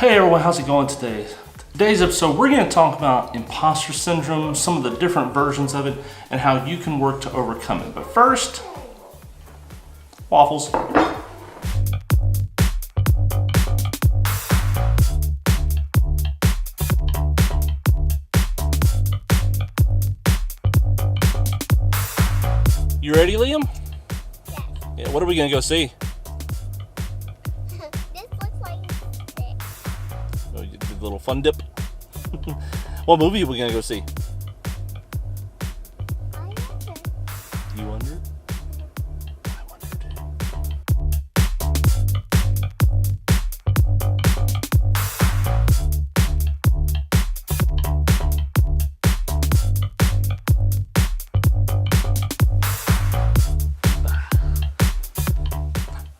Hey everyone, how's it going today? Today's episode, we're going to talk about imposter syndrome, some of the different versions of it, and how you can work to overcome it. But first, waffles. You ready, Liam? Yes. Yeah, what are we going to go see? A little fun dip. What movie are we gonna go see? You wonder? I wonder too.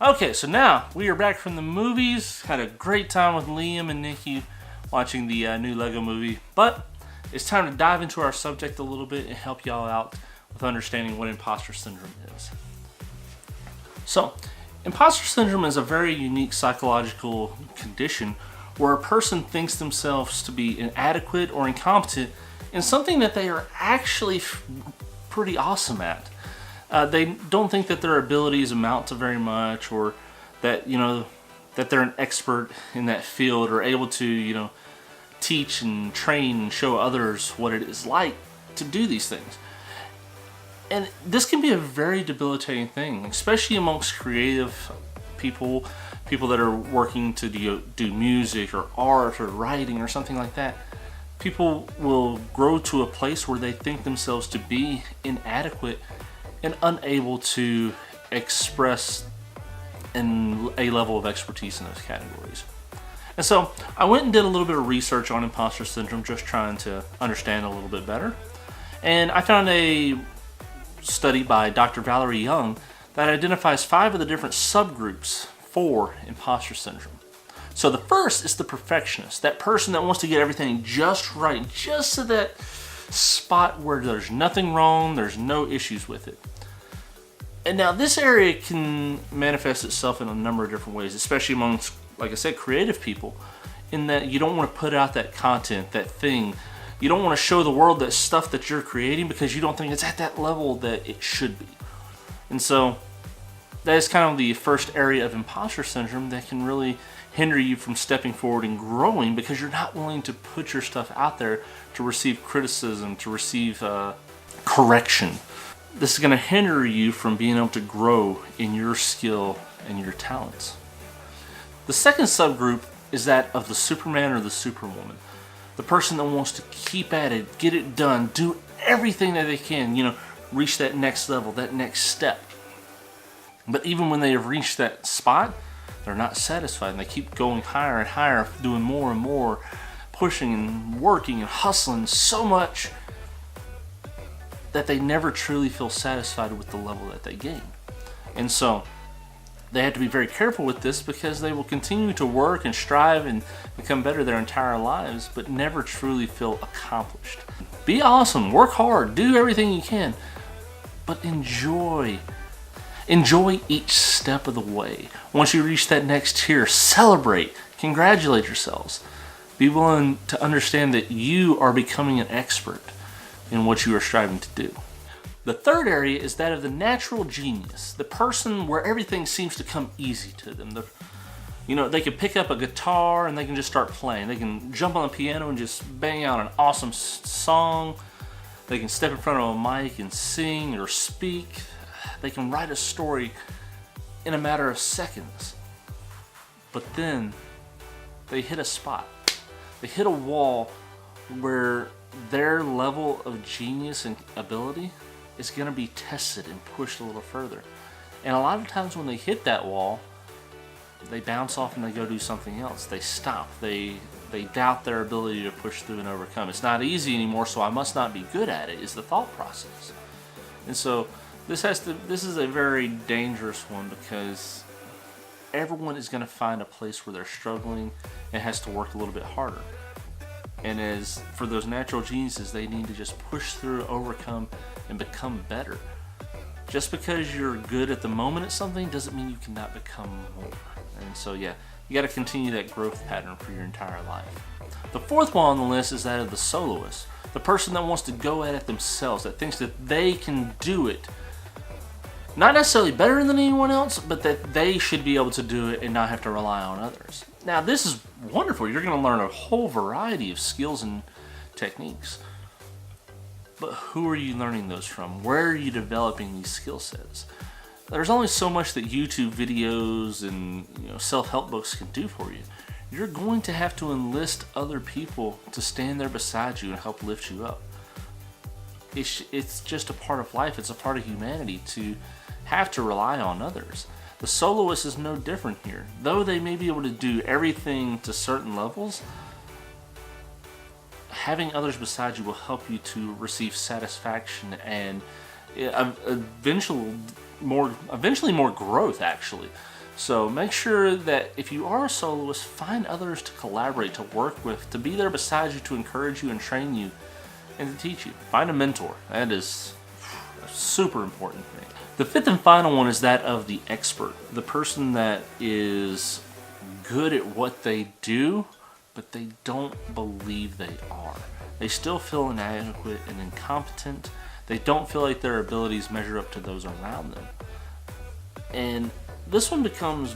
Okay, so now we are back from the movies. Had a great time with Liam and Nikki watching the new Lego movie, but it's time to dive into our subject a little bit and help y'all out with understanding what imposter syndrome is. So, imposter syndrome is a very unique psychological condition where a person thinks themselves to be inadequate or incompetent in something that they are actually pretty awesome at. They don't think that their abilities amount to very much, or that, that they're an expert in that field or able to, teach and train and show others what it is like to do these things. And this can be a very debilitating thing, especially amongst creative people that are working to do music or art or writing or something like that. People will grow to a place where they think themselves to be inadequate and unable to express a level of expertise in those categories. And so I went and did a little bit of research on imposter syndrome, just trying to understand a little bit better. And I found a study by Dr. Valerie Young that identifies 5 of the different subgroups for imposter syndrome. So the first is the perfectionist, that person that wants to get everything just right, just to that spot where there's nothing wrong, there's no issues with it. And now this area can manifest itself in a number of different ways, especially amongst, like I said, creative people, in that you don't want to put out that content, that thing. You don't want to show the world that stuff that you're creating because you don't think it's at that level that it should be. And so that is kind of the first area of imposter syndrome that can really hinder you from stepping forward and growing, because you're not willing to put your stuff out there to receive criticism, to receive correction. This is going to hinder you from being able to grow in your skill and your talents. The second subgroup is that of the Superman or the Superwoman. The person that wants to keep at it, get it done, do everything that they can, reach that next level, that next step. But even when they have reached that spot, they're not satisfied, and they keep going higher and higher, doing more and more, pushing and working and hustling so much that they never truly feel satisfied with the level that they gain. And so they have to be very careful with this, because they will continue to work and strive and become better their entire lives, but never truly feel accomplished. Be awesome, work hard, do everything you can, but enjoy each step of the way. Once you reach that next tier, celebrate, congratulate yourselves. Be willing to understand that you are becoming an expert in what you are striving to do. The third area is that of the natural genius, the person where everything seems to come easy to them. They can pick up a guitar and they can just start playing. They can jump on the piano and just bang out an awesome song. They can step in front of a mic and sing or speak. They can write a story in a matter of seconds. But then they hit a spot. They hit a wall where their level of genius and ability is going to be tested and pushed a little further. And a lot of times when they hit that wall, they bounce off and they go do something else. They stop. They doubt their ability to push through and overcome. It's not easy anymore, so I must not be good at it, is the thought process. And so this is a very dangerous one, because everyone is going to find a place where they're struggling and has to work a little bit harder. And as for those natural geniuses, they need to just push through, overcome, and become better. Just because you're good at the moment at something doesn't mean you cannot become more. And so yeah, You got to continue that growth pattern for your entire life. The fourth one on the list is that of the soloist, the person that wants to go at it themselves, that thinks that they can do it. Not necessarily better than anyone else, but that they should be able to do it and not have to rely on others. Now, this is wonderful. You're going to learn a whole variety of skills and techniques. But who are you learning those from? Where are you developing these skill sets? There's only so much that YouTube videos and self-help books can do for you. You're going to have to enlist other people to stand there beside you and help lift you up. It's just a part of life. It's a part of humanity to have to rely on others. The soloist is no different here. Though they may be able to do everything to certain levels, having others beside you will help you to receive satisfaction and eventually more growth, actually. So make sure that if you are a soloist, find others to collaborate, to work with, to be there beside you, to encourage you and train you and to teach you. Find a mentor. That is a super important thing. The fifth and final one is that of the expert, the person that is good at what they do, but they don't believe they are. They still feel inadequate and incompetent. They don't feel like their abilities measure up to those around them. And this one becomes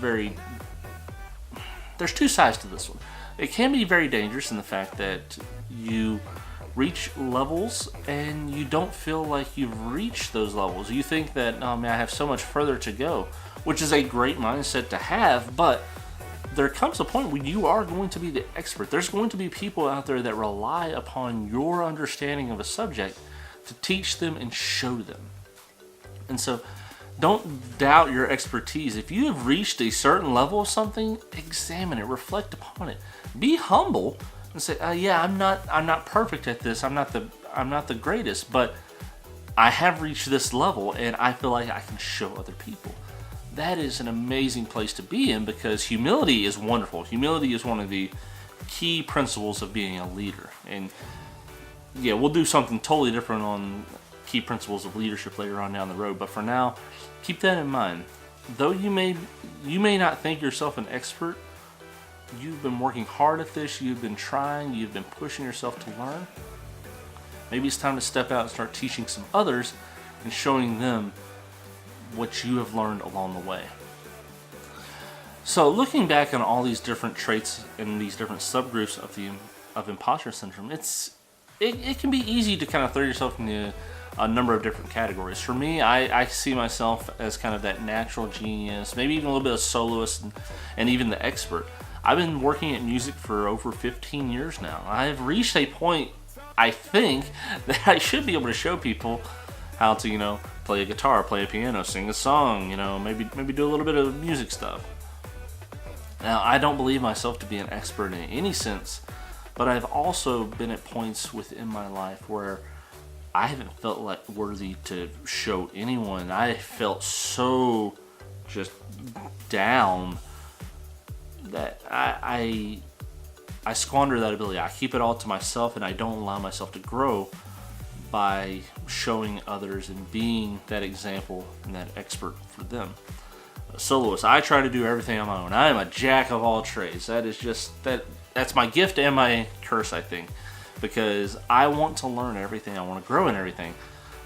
there's two sides to this one. It can be very dangerous in the fact that you reach levels and you don't feel like you've reached those levels. You think that, oh man, I have so much further to go, which is a great mindset to have, but there comes a point where you are going to be the expert. There's going to be people out there that rely upon your understanding of a subject to teach them and show them. And so don't doubt your expertise. If you have reached a certain level of something, examine it, reflect upon it. Be humble and say, yeah, I'm not perfect at this. I'm not the greatest, but I have reached this level and I feel like I can show other people. That is an amazing place to be in, because humility is wonderful. Humility is one of the key principles of being a leader. And yeah, we'll do something totally different on key principles of leadership later on down the road, but for now, keep that in mind. Though you may not think yourself an expert, you've been working hard at this, you've been trying, you've been pushing yourself to learn. Maybe it's time to step out and start teaching some others and showing them what you have learned along the way. So looking back on all these different traits and these different subgroups of imposter syndrome, it can be easy to kind of throw yourself into a number of different categories. For me, I see myself as kind of that natural genius, maybe even a little bit of soloist and even the expert. I've been working at music for over 15 years now. I've reached a point, I think, that I should be able to show people how to, play a guitar, play a piano, sing a song, maybe do a little bit of music stuff. Now, I don't believe myself to be an expert in any sense, but I've also been at points within my life where I haven't felt like worthy to show anyone. I felt so just down that I squander that ability. I keep it all to myself and I don't allow myself to grow by showing others and being that example and that expert for them. Soloist, I try to do everything on my own. I am a jack of all trades. That's my gift and my curse, I think, because I want to learn everything. I want to grow in everything.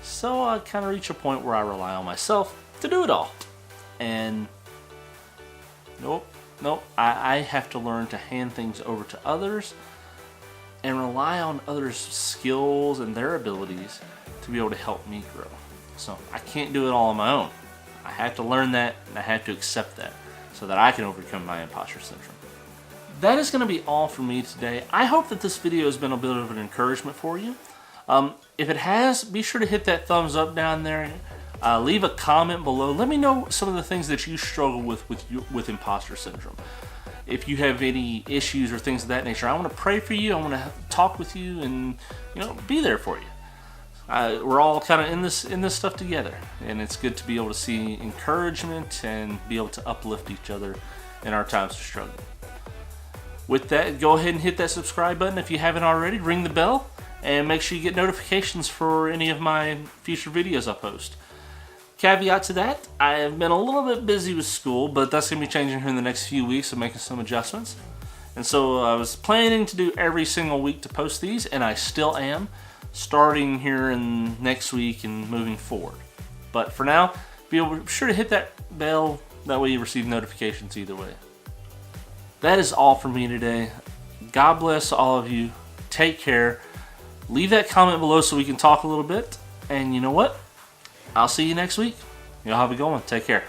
So I kind of reach a point where I rely on myself to do it all. And nope, I have to learn to hand things over to others and rely on others' skills and their abilities to be able to help me grow. So I can't do it all on my own. I have to learn that and I have to accept that so that I can overcome my imposter syndrome. That is going to be all for me today. I hope that this video has been a bit of an encouragement for you. If it has, be sure to hit that thumbs up down there. Leave a comment below. Let me know some of the things that you struggle with imposter syndrome. If you have any issues or things of that nature, I want to pray for you. I want to talk with you and be there for you. We're all kind of in this stuff together, and it's good to be able to see encouragement and be able to uplift each other in our times of struggle. With that, go ahead and hit that subscribe button if you haven't already. Ring the bell and make sure you get notifications for any of my future videos I post. Caveat to that, I have been a little bit busy with school, but that's going to be changing here in the next few weeks. I'm making some adjustments. And so I was planning to do every single week to post these, and I still am, starting here in next week and moving forward. But for now, be sure to hit that bell, that way you receive notifications either way. That is all for me today. God bless all of you. Take care. Leave that comment below so we can talk a little bit. And you know what? I'll see you next week. Y'all have a good one. Take care.